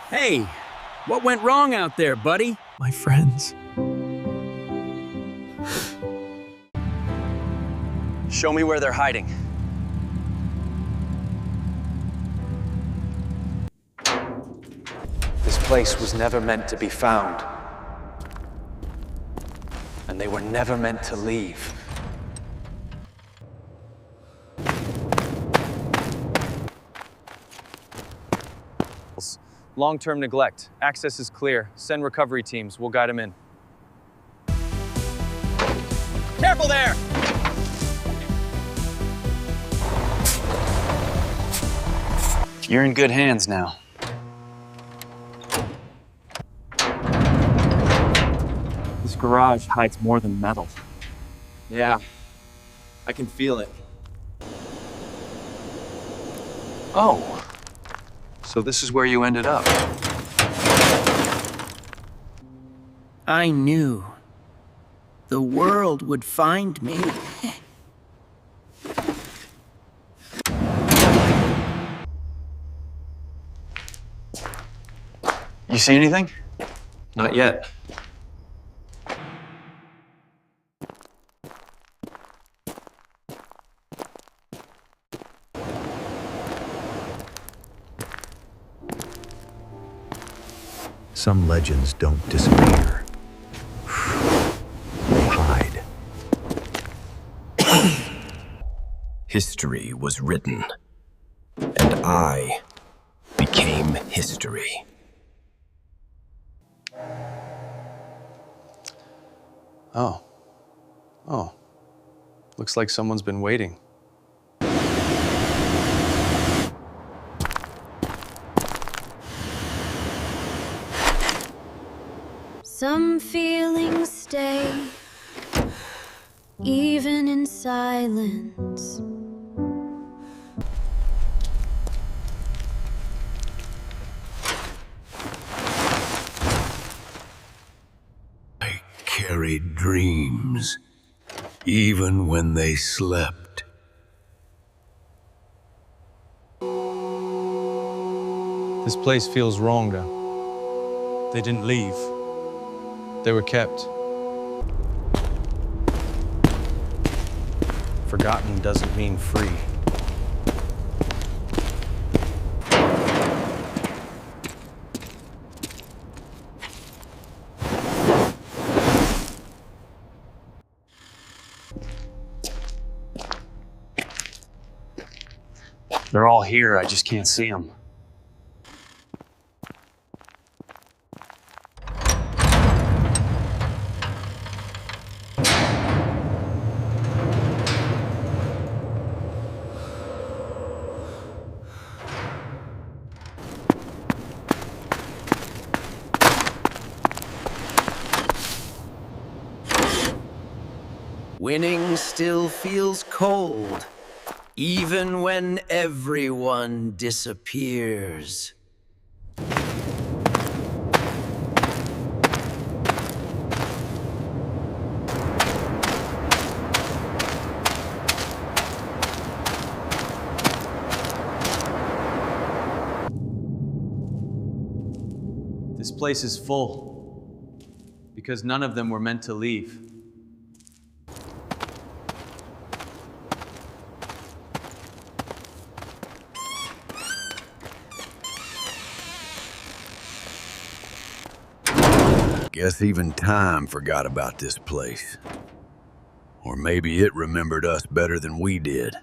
Hey, what went wrong out there, buddy? My friends. Show me where they're hiding. This place was never meant to be found. And they were never meant to leave. Long-term neglect. Access is clear. Send recovery teams. We'll guide them in. Careful there! You're in good hands now. This garage hides more than metal. Yeah, I can feel it. Oh. So this is where you ended up. I knew the world would find me. You see anything? Not yet. Some legends don't disappear. They hide. History was written, and I became history. Oh. Oh. Looks like someone's been waiting. Some feelings stay, even in silence. I carried dreams, even when they slept. This place feels wrong now. They didn't leave. They were kept. Forgotten doesn't mean free. They're all here, I just can't see them. Winning still feels cold, even when everyone disappears. This place is full, because none of them were meant to leave. Guess even time forgot about this place. Or maybe it remembered us better than we did.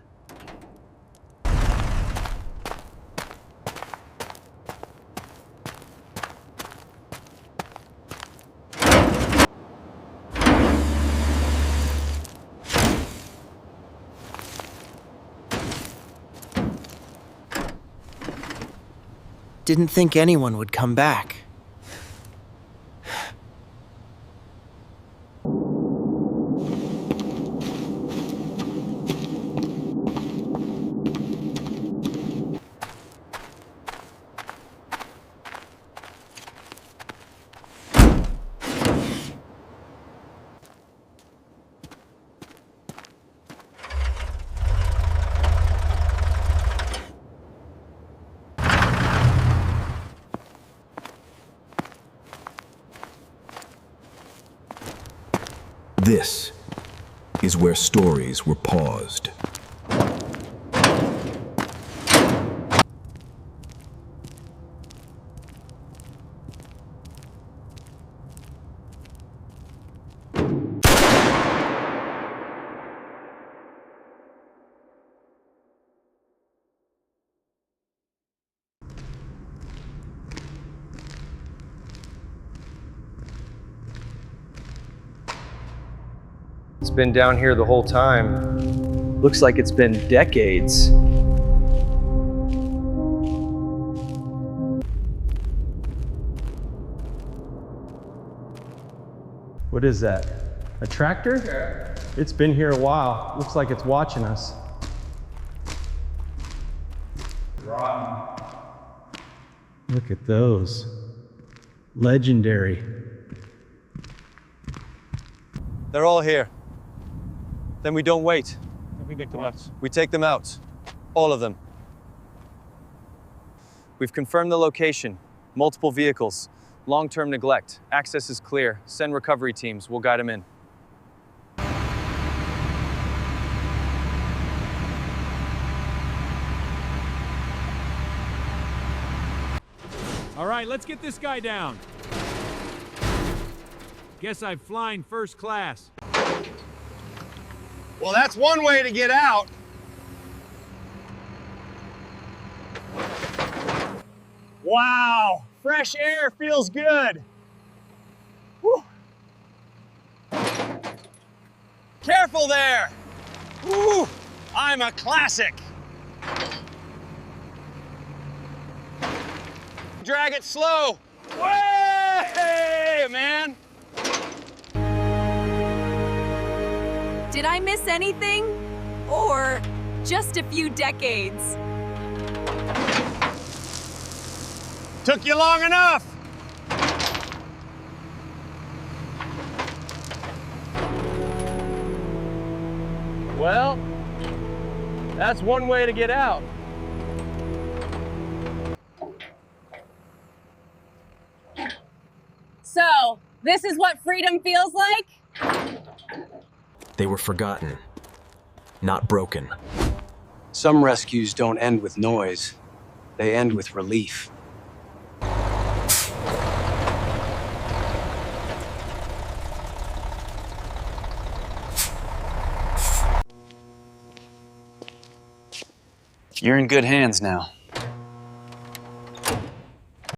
Didn't think anyone would come back. This is where stories were paused. It's been down here the whole time. Looks like it's been decades. What is that? A tractor? It's been here a while. Looks like it's watching us. Look at those. Legendary. They're all here. Then we don't wait. We take them out. All of them. We've confirmed the location. Multiple vehicles. Long-term neglect. Access is clear. Send recovery teams. We'll guide them in. All right, let's get this guy down. Guess I'm flying first class. Well, that's one way to get out. Wow, fresh air feels good. Whew. Careful there. Whew. I'm a classic. Drag it slow. Way, man. Did I miss anything? Or just a few decades? Took you long enough. Well, that's one way to get out. So, this is what freedom feels like? They were forgotten, not broken. Some rescues don't end with noise. They end with relief. You're in good hands now.